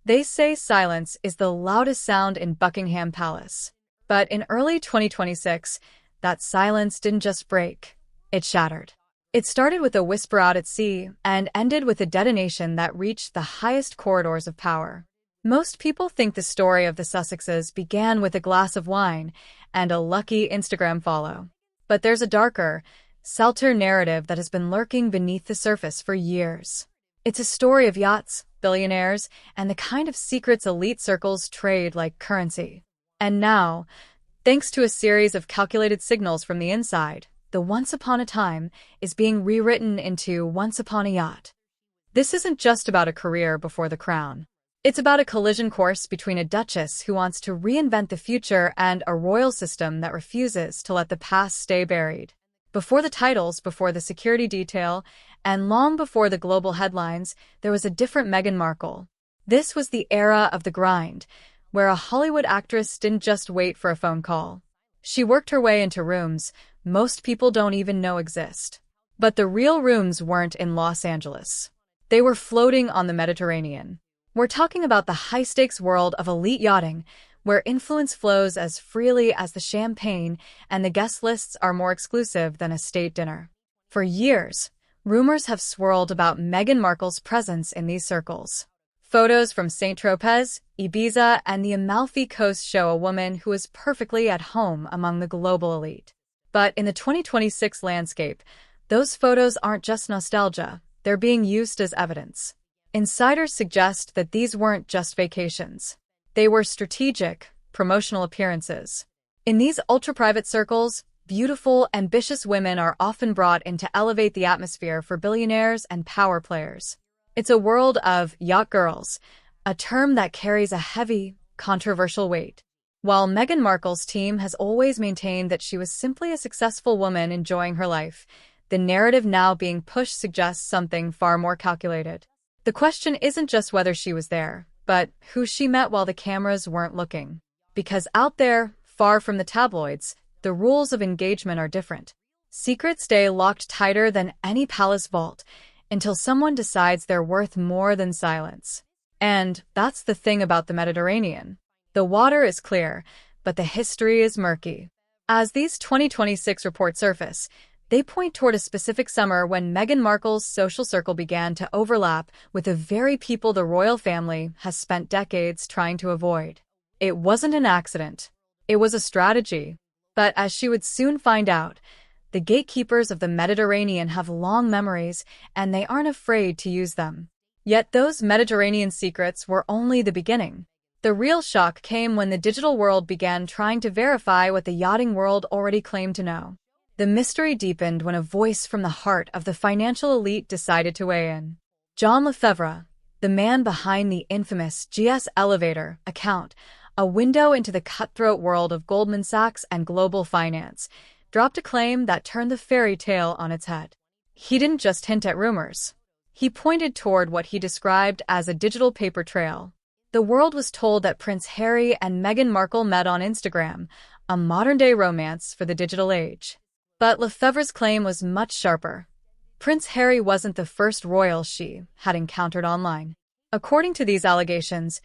They say silence is the loudest sound in Buckingham Palace. But in early 2026, that silence didn't just break, it shattered. It started with a whisper out at sea and ended with a detonation that reached the highest corridors of power. Most people think the story of the Sussexes began with a glass of wine and a lucky Instagram follow. But there's a darker, salter narrative that has been lurking beneath the surface for years. It's a story of yachts, billionaires, and the kind of secrets elite circles trade like currency. And now, thanks to a series of calculated signals from the inside, the once upon a time is being rewritten into once upon a yacht. This isn't just about a career before the crown. It's about a collision course between a duchess who wants to reinvent the future and a royal system that refuses to let the past stay buried. Before the titles, before the security detail, and long before the global headlines, there was a different Meghan Markle. This was the era of the grind, where a Hollywood actress didn't just wait for a phone call. She worked her way into rooms most people don't even know exist. But the real rooms weren't in Los Angeles. They were floating on the Mediterranean. We're talking about the high-stakes world of elite yachting, where influence flows as freely as the champagne and the guest lists are more exclusive than a state dinner. For years, rumors have swirled about Meghan Markle's presence in these circles. Photos from Saint-Tropez, Ibiza, and the Amalfi Coast show a woman who is perfectly at home among the global elite. But in the 2026 landscape, those photos aren't just nostalgia, they're being used as evidence. Insiders suggest that these weren't just vacations. They were strategic, promotional appearances. In these ultra-private circles, beautiful, ambitious women are often brought in to elevate the atmosphere for billionaires and power players. It's a world of yacht girls, a term that carries a heavy, controversial weight. While Meghan Markle's team has always maintained that she was simply a successful woman enjoying her life, the narrative now being pushed suggests something far more calculated. The question isn't just whether she was there, but who she met while the cameras weren't looking. Because out there, far from the tabloids, the rules of engagement are different. Secrets stay locked tighter than any palace vault until someone decides they're worth more than silence. And that's the thing about the Mediterranean. The water is clear, but the history is murky. As these 2026 reports surface, they point toward a specific summer when Meghan Markle's social circle began to overlap with the very people the royal family has spent decades trying to avoid. It wasn't an accident. It was a strategy. But as she would soon find out, the gatekeepers of the Mediterranean have long memories, and they aren't afraid to use them. Yet those Mediterranean secrets were only the beginning. The real shock came when the digital world began trying to verify what the yachting world already claimed to know. The mystery deepened when a voice from the heart of the financial elite decided to weigh in. John Lefebvre, the man behind the infamous GS Elevator account, a window into the cutthroat world of Goldman Sachs and global finance, dropped a claim that turned the fairy tale on its head. He didn't just hint at rumors. He pointed toward what he described as a digital paper trail. The world was told that Prince Harry and Meghan Markle met on Instagram, a modern-day romance for the digital age. But Lefebvre's claim was much sharper. Prince Harry wasn't the first royal she had encountered online. According to these allegations,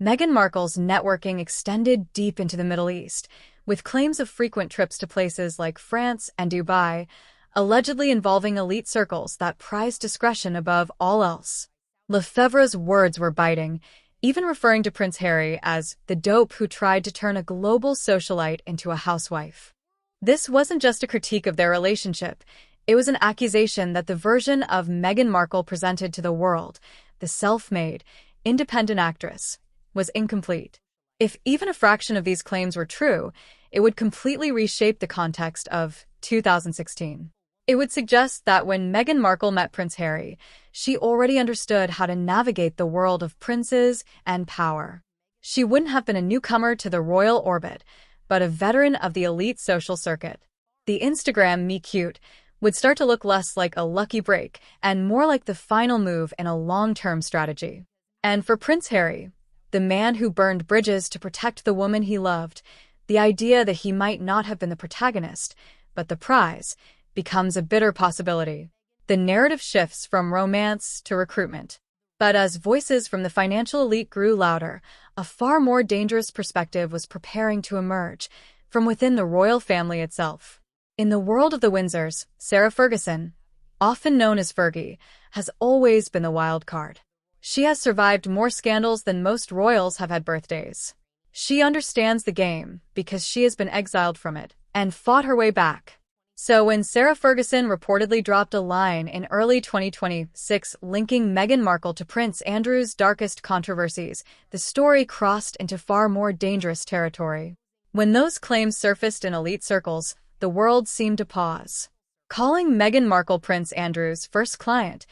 Meghan Markle's networking extended deep into the Middle East, with claims of frequent trips to places like France and Dubai, allegedly involving elite circles that prized discretion above all else. Lefebvre's words were biting, even referring to Prince Harry as the dope who tried to turn a global socialite into a housewife. This wasn't just a critique of their relationship, it was an accusation that the version of Meghan Markle presented to the world, the self-made, independent actress, was incomplete. If even a fraction of these claims were true, it would completely reshape the context of 2016. It would suggest that when Meghan Markle met Prince Harry, she already understood how to navigate the world of princes and power. She wouldn't have been a newcomer to the royal orbit, but a veteran of the elite social circuit. The Instagram meet-cute would start to look less like a lucky break and more like the final move in a long-term strategy. And for Prince Harry, the man who burned bridges to protect the woman he loved, the idea that he might not have been the protagonist, but the prize, becomes a bitter possibility. The narrative shifts from romance to recruitment. But as voices from the financial elite grew louder, a far more dangerous perspective was preparing to emerge from within the royal family itself. In the world of the Windsors, Sarah Ferguson, often known as Fergie, has always been the wild card. She has survived more scandals than most royals have had birthdays. She understands the game because she has been exiled from it and fought her way back. So when Sarah Ferguson reportedly dropped a line in early 2026 linking Meghan Markle to Prince Andrew's darkest controversies, the story crossed into far more dangerous territory. When those claims surfaced in elite circles, the world seemed to pause. Calling Meghan Markle Prince Andrew's first client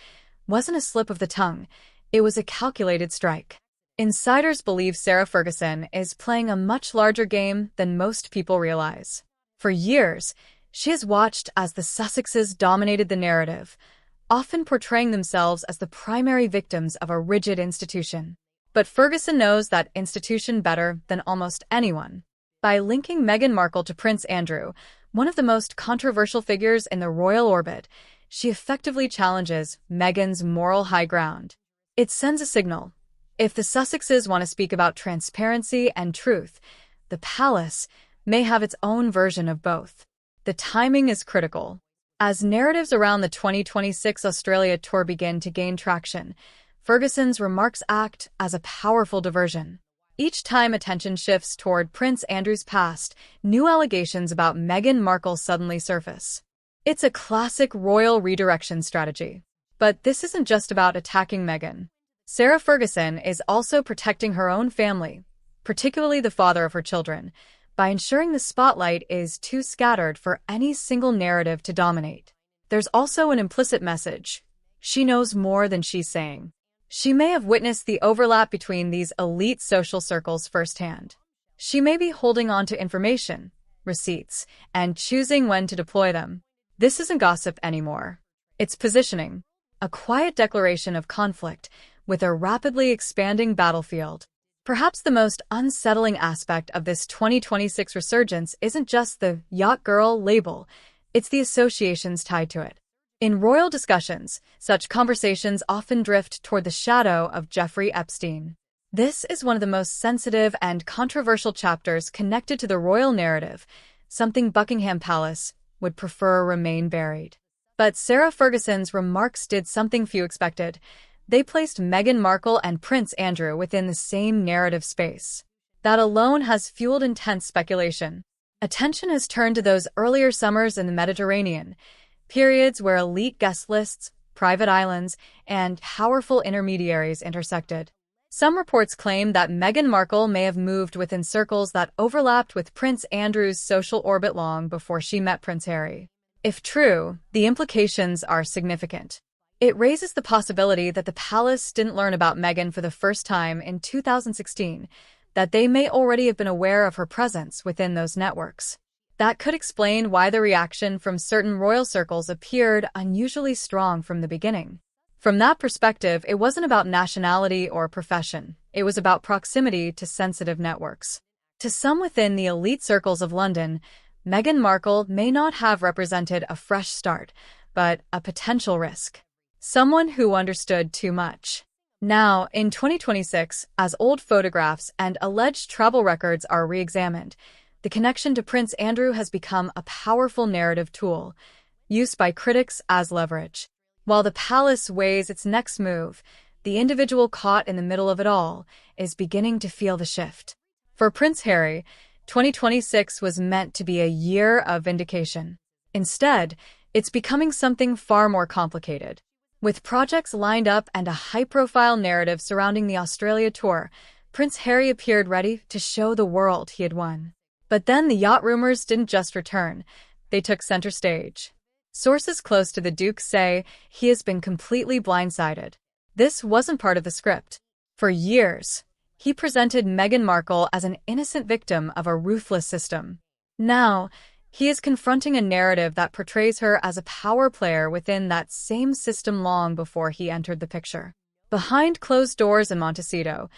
wasn't a slip of the tongue, it was a calculated strike. Insiders believe Sarah Ferguson is playing a much larger game than most people realize. For years, she has watched as the Sussexes dominated the narrative, often portraying themselves as the primary victims of a rigid institution. But Ferguson knows that institution better than almost anyone. By linking Meghan Markle to Prince Andrew, one of the most controversial figures in the royal orbit, she effectively challenges Meghan's moral high ground. It sends a signal. If the Sussexes want to speak about transparency and truth, the palace may have its own version of both. The timing is critical. As narratives around the 2026 Australia tour begin to gain traction, Ferguson's remarks act as a powerful diversion. Each time attention shifts toward Prince Andrew's past, new allegations about Meghan Markle suddenly surface. It's a classic royal redirection strategy. But this isn't just about attacking Meghan. Sarah Ferguson is also protecting her own family, particularly the father of her children, by ensuring the spotlight is too scattered for any single narrative to dominate. There's also an implicit message. She knows more than she's saying. She may have witnessed the overlap between these elite social circles firsthand. She may be holding on to information, receipts, and choosing when to deploy them. This isn't gossip anymore. It's positioning, a quiet declaration of conflict with a rapidly expanding battlefield. Perhaps the most unsettling aspect of this 2026 resurgence isn't just the Yacht Girl label, it's the associations tied to it. In royal discussions, such conversations often drift toward the shadow of Jeffrey Epstein. This is one of the most sensitive and controversial chapters connected to the royal narrative, something Buckingham Palace would prefer remain buried. But Sarah Ferguson's remarks did something few expected. They placed Meghan Markle and Prince Andrew within the same narrative space. That alone has fueled intense speculation. Attention has turned to those earlier summers in the Mediterranean, periods where elite guest lists, private islands, and powerful intermediaries intersected. Some reports claim that Meghan Markle may have moved within circles that overlapped with Prince Andrew's social orbit long before she met Prince Harry. If true, the implications are significant. It raises the possibility that the palace didn't learn about Meghan for the first time in 2016, that they may already have been aware of her presence within those networks. That could explain why the reaction from certain royal circles appeared unusually strong from the beginning. From that perspective, it wasn't about nationality or profession. It was about proximity to sensitive networks. To some within the elite circles of London, Meghan Markle may not have represented a fresh start, but a potential risk. Someone who understood too much. Now, in 2026, as old photographs and alleged travel records are re-examined, the connection to Prince Andrew has become a powerful narrative tool, used by critics as leverage. While the palace weighs its next move, the individual caught in the middle of it all is beginning to feel the shift. For Prince Harry, 2026 was meant to be a year of vindication. Instead, it's becoming something far more complicated. With projects lined up and a high-profile narrative surrounding the Australia tour, Prince Harry appeared ready to show the world he had won. But then the yacht rumors didn't just return, they took center stage. Sources close to the Duke say he has been completely blindsided. This wasn't part of the script. For years, he presented Meghan Markle as an innocent victim of a ruthless system. Now, he is confronting a narrative that portrays her as a power player within that same system long before he entered the picture. Behind closed doors in Montecito,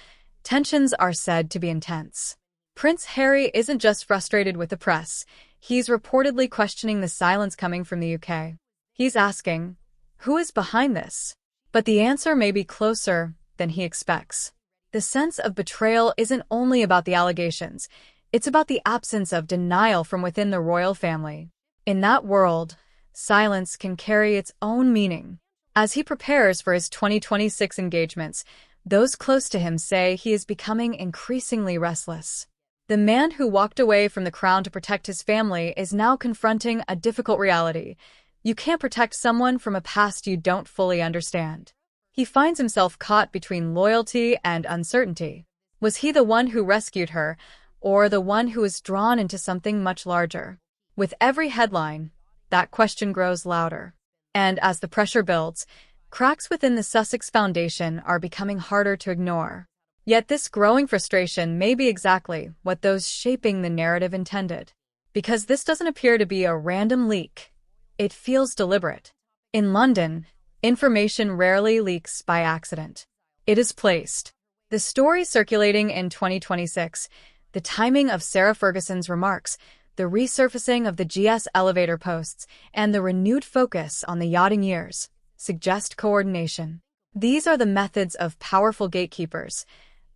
tensions are said to be intense. Prince Harry isn't just frustrated with the press, he's reportedly questioning the silence coming from the UK. He's asking, who is behind this? But the answer may be closer than he expects. The sense of betrayal isn't only about the allegations, it's about the absence of denial from within the royal family. In that world, silence can carry its own meaning. As he prepares for his 2026 engagements, those close to him say he is becoming increasingly restless. The man who walked away from the crown to protect his family is now confronting a difficult reality. You can't protect someone from a past you don't fully understand. He finds himself caught between loyalty and uncertainty. Was he the one who rescued her, or the one who was drawn into something much larger? With every headline, that question grows louder. And as the pressure builds, cracks within the Sussex foundation are becoming harder to ignore. Yet this growing frustration may be exactly what those shaping the narrative intended. Because this doesn't appear to be a random leak. It feels deliberate. In London, information rarely leaks by accident. It is placed. The story circulating in 2026, the timing of Sarah Ferguson's remarks, the resurfacing of the GS elevator posts, and the renewed focus on the yachting years suggest coordination. These are the methods of powerful gatekeepers,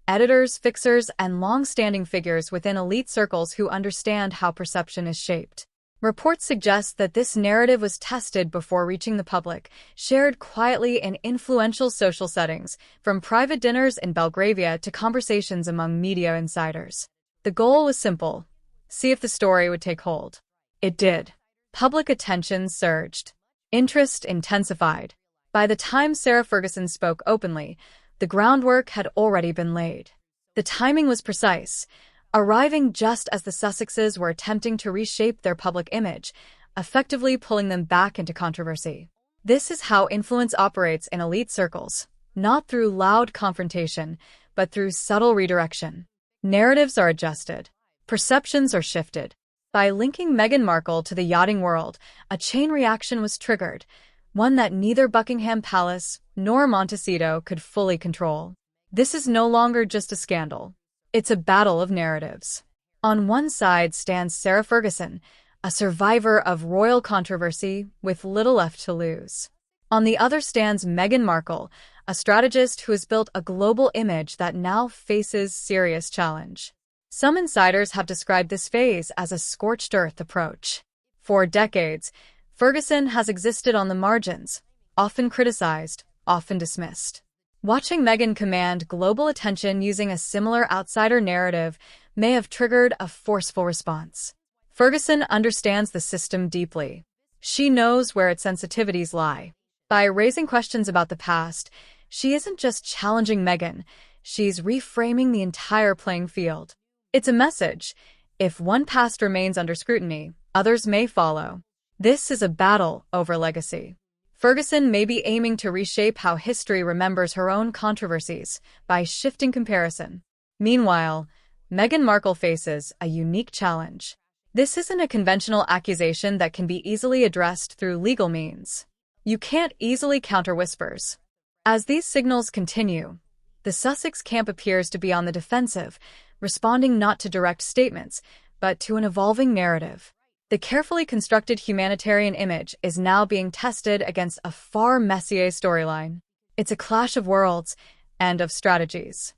editors, fixers, and long-standing figures within elite circles who understand how perception is shaped. Reports suggest that this narrative was tested before reaching the public, shared quietly in influential social settings, from private dinners in Belgravia to conversations among media insiders. The goal was simple: see if the story would take hold. It did. Public attention surged. Interest intensified. By the time Sarah Ferguson spoke openly, the groundwork had already been laid. The timing was precise, arriving just as the Sussexes were attempting to reshape their public image, effectively pulling them back into controversy. This is how influence operates in elite circles, not through loud confrontation, but through subtle redirection. Narratives are adjusted. Perceptions are shifted. By linking Meghan Markle to the yachting world, a chain reaction was triggered, one that neither Buckingham Palace nor Montecito could fully control. This is no longer just a scandal. It's a battle of narratives. On one side stands Sarah Ferguson, a survivor of royal controversy with little left to lose. On the other stands Meghan Markle, a strategist who has built a global image that now faces serious challenge. Some insiders have described this phase as a scorched earth approach. For decades, Ferguson has existed on the margins, often criticized, often dismissed. Watching Meghan command global attention using a similar outsider narrative may have triggered a forceful response. Ferguson understands the system deeply. She knows where its sensitivities lie. By raising questions about the past, she isn't just challenging Meghan, she's reframing the entire playing field. It's a message: if one past remains under scrutiny, others may follow. This is a battle over legacy. Ferguson may be aiming to reshape how history remembers her own controversies by shifting comparison. Meanwhile, Meghan Markle faces a unique challenge. This isn't a conventional accusation that can be easily addressed through legal means. You can't easily counter whispers. As these signals continue, the Sussex camp appears to be on the defensive, responding not to direct statements, but to an evolving narrative. The carefully constructed humanitarian image is now being tested against a far messier storyline. It's a clash of worlds and of strategies.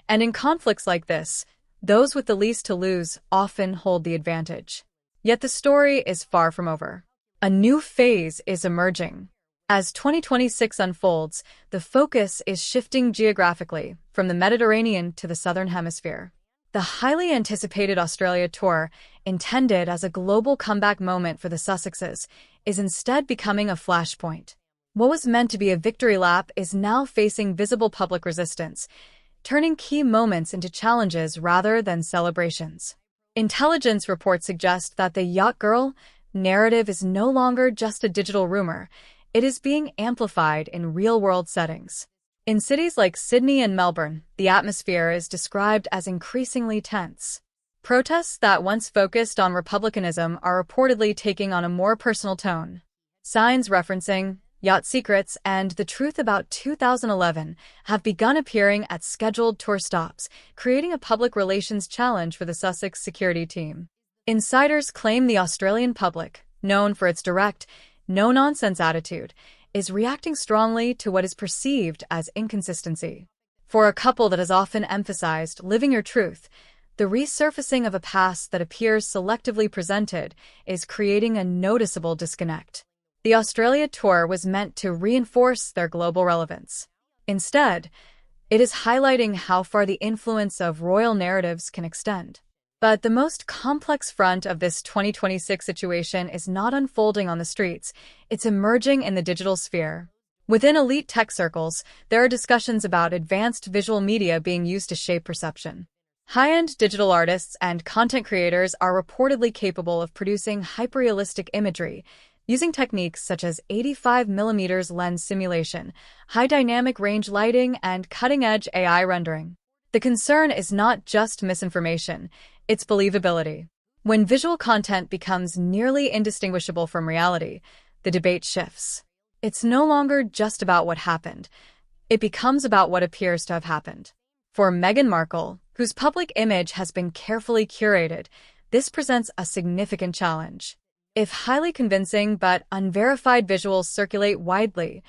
And in conflicts like this, those with the least to lose often hold the advantage. Yet the story is far from over. A new phase is emerging. As 2026 unfolds, the focus is shifting geographically from the Mediterranean to the Southern Hemisphere. The highly anticipated Australia tour, intended as a global comeback moment for the Sussexes, is instead becoming a flashpoint. What was meant to be a victory lap is now facing visible public resistance, turning key moments into challenges rather than celebrations. Intelligence reports suggest that the Yacht Girl narrative is no longer just a digital rumor, it is being amplified in real-world settings. In cities like Sydney and Melbourne, the atmosphere is described as increasingly tense. Protests that once focused on republicanism are reportedly taking on a more personal tone. Signs referencing yacht secrets and the truth about 2011 have begun appearing at scheduled tour stops, creating a public relations challenge for the Sussex security team. Insiders claim the Australian public, known for its direct, no-nonsense attitude, is reacting strongly to what is perceived as inconsistency. For a couple that has often emphasized living your truth, the resurfacing of a past that appears selectively presented is creating a noticeable disconnect. The Australia tour was meant to reinforce their global relevance. Instead, it is highlighting how far the influence of royal narratives can extend. But the most complex front of this 2026 situation is not unfolding on the streets, it's emerging in the digital sphere. Within elite tech circles, there are discussions about advanced visual media being used to shape perception. High-end digital artists and content creators are reportedly capable of producing hyperrealistic imagery, using techniques such as 85mm lens simulation, high dynamic range lighting, and cutting-edge AI rendering. The concern is not just misinformation, it's believability. When visual content becomes nearly indistinguishable from reality, the debate shifts. It's no longer just about what happened. It becomes about what appears to have happened. For Meghan Markle, whose public image has been carefully curated, this presents a significant challenge. If highly convincing but unverified visuals circulate widely,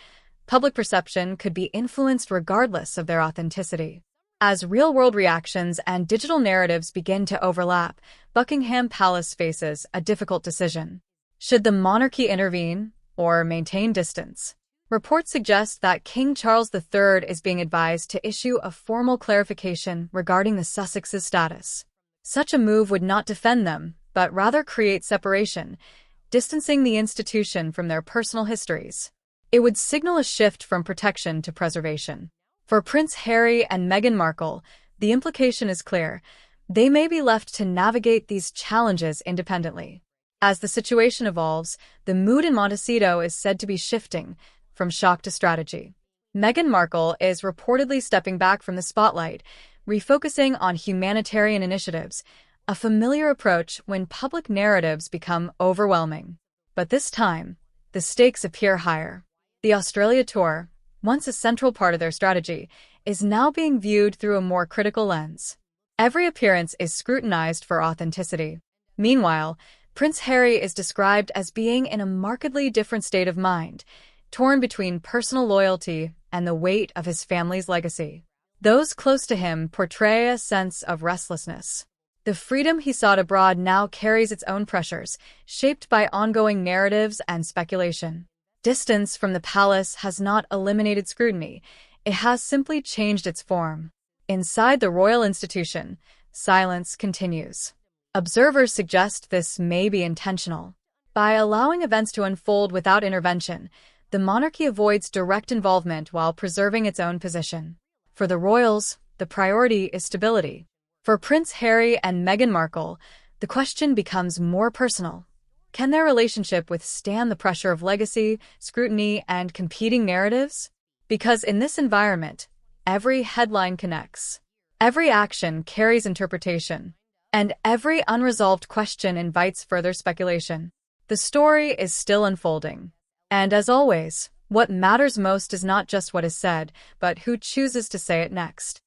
public perception could be influenced regardless of their authenticity. As real-world reactions and digital narratives begin to overlap, Buckingham Palace faces a difficult decision. Should the monarchy intervene or maintain distance? Reports suggest that King Charles III is being advised to issue a formal clarification regarding the Sussexes' status. Such a move would not defend them, but rather create separation, distancing the institution from their personal histories. It would signal a shift from protection to preservation. For Prince Harry and Meghan Markle, the implication is clear. They may be left to navigate these challenges independently. As the situation evolves, the mood in Montecito is said to be shifting from shock to strategy. Meghan Markle is reportedly stepping back from the spotlight, refocusing on humanitarian initiatives, a familiar approach when public narratives become overwhelming. But this time, the stakes appear higher. The Australia tour, once a central part of their strategy, is now being viewed through a more critical lens. Every appearance is scrutinized for authenticity. Meanwhile, Prince Harry is described as being in a markedly different state of mind, torn between personal loyalty and the weight of his family's legacy. Those close to him portray a sense of restlessness. The freedom he sought abroad now carries its own pressures, shaped by ongoing narratives and speculation. Distance from the palace has not eliminated scrutiny, it has simply changed its form. Inside the royal institution, silence continues. Observers suggest this may be intentional. By allowing events to unfold without intervention, the monarchy avoids direct involvement while preserving its own position. For the royals, the priority is stability. For Prince Harry and Meghan Markle, the question becomes more personal. Can their relationship withstand the pressure of legacy, scrutiny, and competing narratives? Because in this environment, every headline connects. Every action carries interpretation. And every unresolved question invites further speculation. The story is still unfolding. And as always, what matters most is not just what is said, but who chooses to say it next.